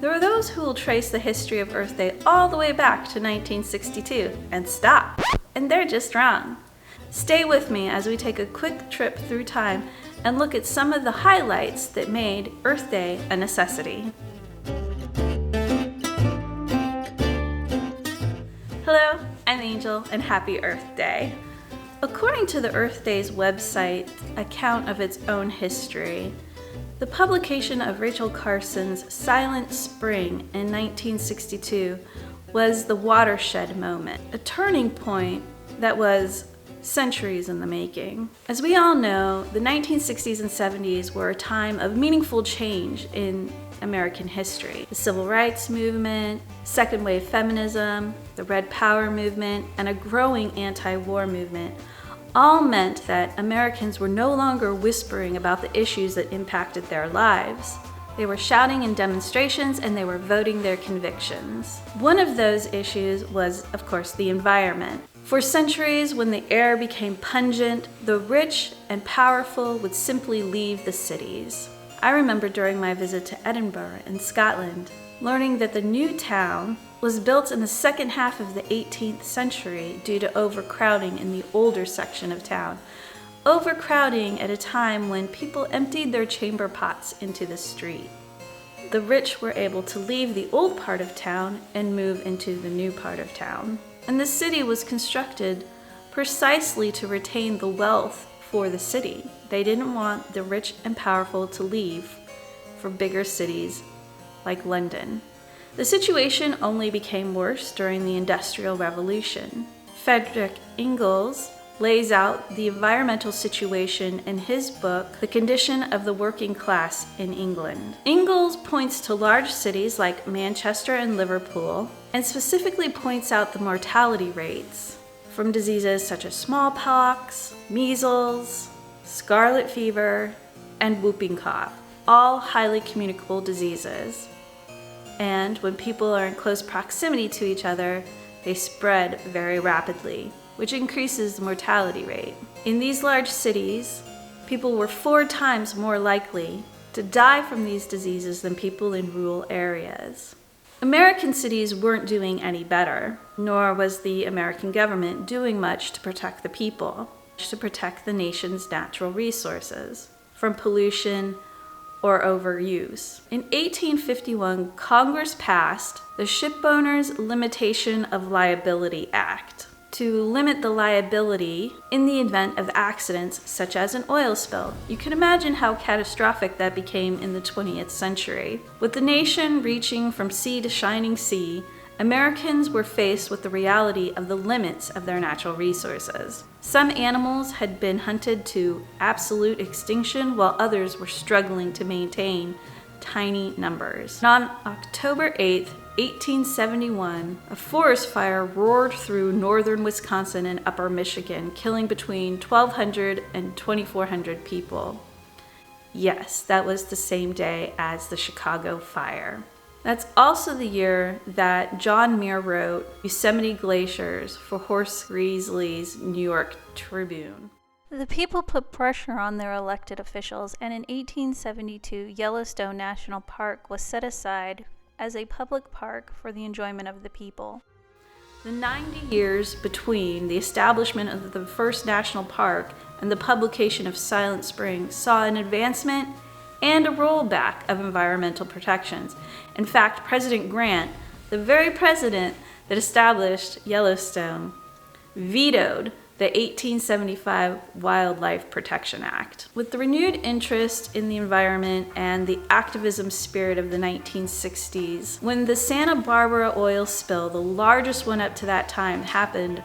There are those who will trace the history of Earth Day all the way back to 1962 and stop, and they're just wrong. Stay with me as we take a quick trip through time and look at some of the highlights that made Earth Day a necessity. Hello, I'm Angel, and happy Earth Day. According to the Earth Day's website account of its own history, the publication of Rachel Carson's Silent Spring in 1962 was the Watershed Moment, a turning point that was centuries in the making. As we all know, the 1960s and 70s were a time of meaningful change in American history. The Civil Rights Movement, second wave feminism, the Red Power movement, and a growing anti-war movement all meant that Americans were no longer whispering about the issues that impacted their lives. They were shouting in demonstrations and they were voting their convictions. One of those issues was, of course, the environment. For centuries, when the air became pungent, the rich and powerful would simply leave the cities. I remember during my visit to Edinburgh in Scotland, learning that the new town was built in the second half of the 18th century due to overcrowding in the older section of town. Overcrowding at a time when people emptied their chamber pots into the street. The rich were able to leave the old part of town and move into the new part of town. And the city was constructed precisely to retain the wealth for the city. They didn't want the rich and powerful to leave for bigger cities like London. The situation only became worse during the Industrial Revolution. Friedrich Engels lays out the environmental situation in his book, The Condition of the Working Class in England. Engels points to large cities like Manchester and Liverpool, and specifically points out the mortality rates from diseases such as smallpox, measles, scarlet fever, and whooping cough, all highly communicable diseases. And when people are in close proximity to each other, they spread very rapidly, which increases the mortality rate. In these large cities, people were 4 times more likely to die from these diseases than people in rural areas. American cities weren't doing any better, nor was the American government doing much to protect the people, to protect the nation's natural resources from pollution or overuse. In 1851, Congress passed the Shipowners' Limitation of Liability Act to limit the liability in the event of accidents such as an oil spill. You can imagine how catastrophic that became in the 20th century. With the nation reaching from sea to shining sea, Americans were faced with the reality of the limits of their natural resources. Some animals had been hunted to absolute extinction, while others were struggling to maintain tiny numbers. And on October 8th, 1871, a forest fire roared through northern Wisconsin and upper Michigan, killing between 1,200 and 2,400 people. Yes, that was the same day as the Chicago fire. That's also the year that John Muir wrote Yosemite Glaciers for Horace Greeley's New York Tribune. The people put pressure on their elected officials, and in 1872, Yellowstone National Park was set aside as a public park for the enjoyment of the people. The 90 years between the establishment of the first national park and the publication of Silent Spring saw an advancement and a rollback of environmental protections. In fact, President Grant, the very president that established Yellowstone, vetoed the 1875 Wildlife Protection Act. With the renewed interest in the environment and the activism spirit of the 1960s, when the Santa Barbara oil spill, the largest one up to that time, happened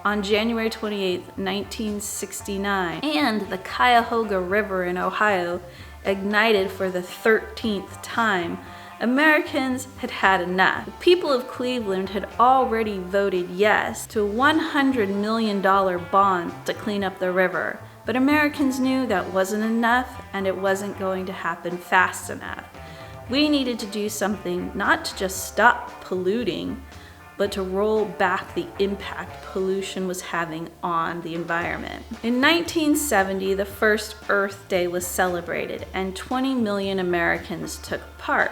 on January 28, 1969, and the Cuyahoga River in Ohio ignited for the 13th time, Americans had had enough. The people of Cleveland had already voted yes to a $100 million bond to clean up the river, but Americans knew that wasn't enough and it wasn't going to happen fast enough. We needed to do something not to just stop polluting, but to roll back the impact pollution was having on the environment. In 1970, the first Earth Day was celebrated and 20 million Americans took part.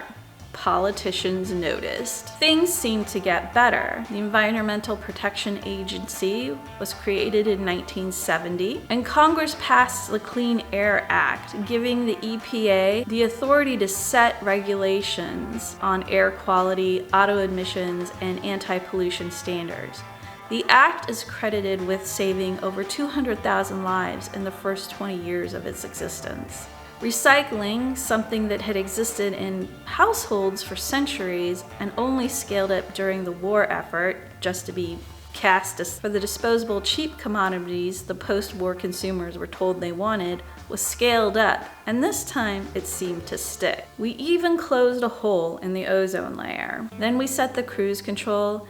politicians noticed. Things seemed to get better. The Environmental Protection Agency was created in 1970, and Congress passed the Clean Air Act, giving the EPA the authority to set regulations on air quality, auto emissions, and anti-pollution standards. The act is credited with saving over 200,000 lives in the first 20 years of its existence. Recycling, something that had existed in households for centuries and only scaled up during the war effort just to be cast for the disposable cheap commodities the post-war consumers were told they wanted, was scaled up, and this time it seemed to stick. We even closed a hole in the ozone layer. Then we set the cruise control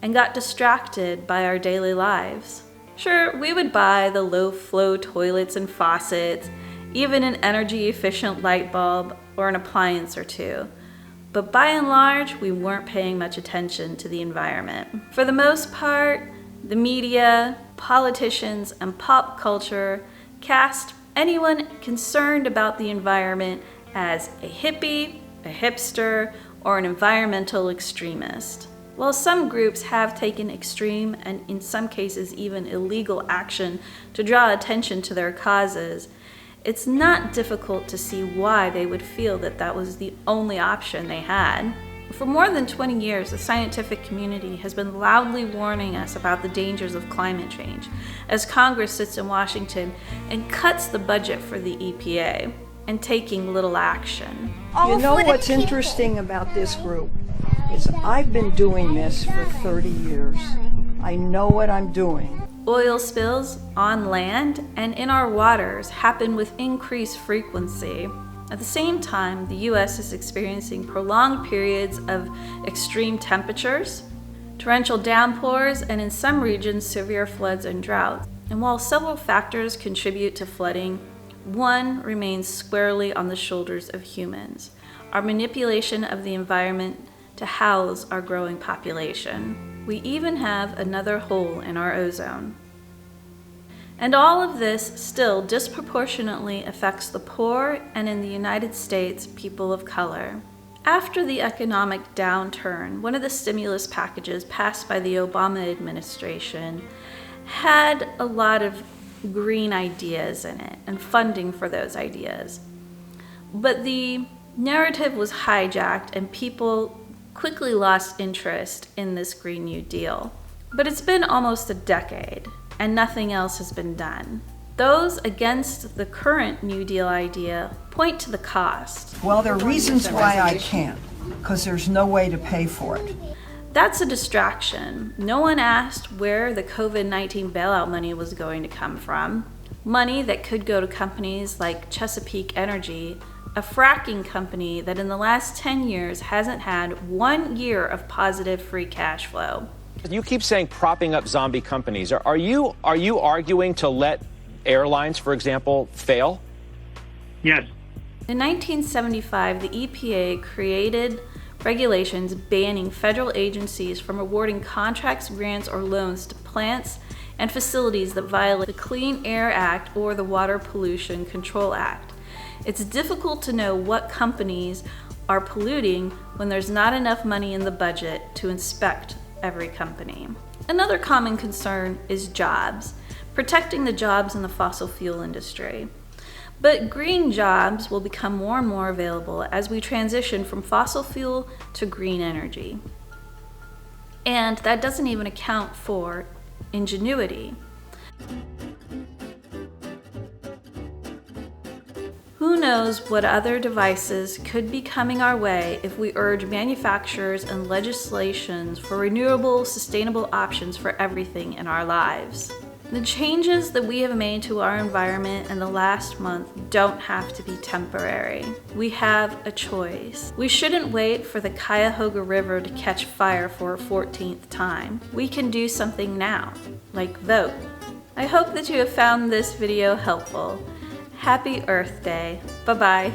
and got distracted by our daily lives. Sure, we would buy the low-flow toilets and faucets, even an energy-efficient light bulb or an appliance or two. But by and large, we weren't paying much attention to the environment. For the most part, the media, politicians, and pop culture cast anyone concerned about the environment as a hippie, a hipster, or an environmental extremist. While some groups have taken extreme and in some cases even illegal action to draw attention to their causes, it's not difficult to see why they would feel that that was the only option they had. For more than 20 years, the scientific community has been loudly warning us about the dangers of climate change, as Congress sits in Washington and cuts the budget for the EPA and taking little action. You know what's interesting about this group is I've been doing this for 30 years. I know what I'm doing. Oil spills on land and in our waters happen with increased frequency. At the same time, the U.S. is experiencing prolonged periods of extreme temperatures, torrential downpours, and in some regions, severe floods and droughts. And while several factors contribute to flooding, one remains squarely on the shoulders of humans: our manipulation of the environment to house our growing population. We even have another hole in our ozone. And all of this still disproportionately affects the poor and, in the United States, people of color. After the economic downturn, one of the stimulus packages passed by the Obama administration had a lot of green ideas in it and funding for those ideas. But the narrative was hijacked and people quickly lost interest in this Green New Deal. But it's been almost a decade and nothing else has been done. Those against the current New Deal idea point to the cost. Well, there are reasons why I can't, because there's no way to pay for it. That's a distraction. No one asked where the COVID-19 bailout money was going to come from. Money that could go to companies like Chesapeake Energy, a fracking company that in the last 10 years hasn't had 1 year of positive free cash flow. You keep saying propping up zombie companies. Are you arguing to let airlines, for example, fail? Yes. In 1975, the EPA created regulations banning federal agencies from awarding contracts, grants, or loans to plants and facilities that violate the Clean Air Act or the Water Pollution Control Act. It's difficult to know what companies are polluting when there's not enough money in the budget to inspect every company. Another common concern is jobs, protecting the jobs in the fossil fuel industry. But green jobs will become more and more available as we transition from fossil fuel to green energy. And that doesn't even account for ingenuity. Who knows what other devices could be coming our way if we urge manufacturers and legislations for renewable, sustainable options for everything in our lives. The changes that we have made to our environment in the last month don't have to be temporary. We have a choice. We shouldn't wait for the Cuyahoga River to catch fire for a 14th time. We can do something now, like vote. I hope that you have found this video helpful. Happy Earth Day. Bye-bye.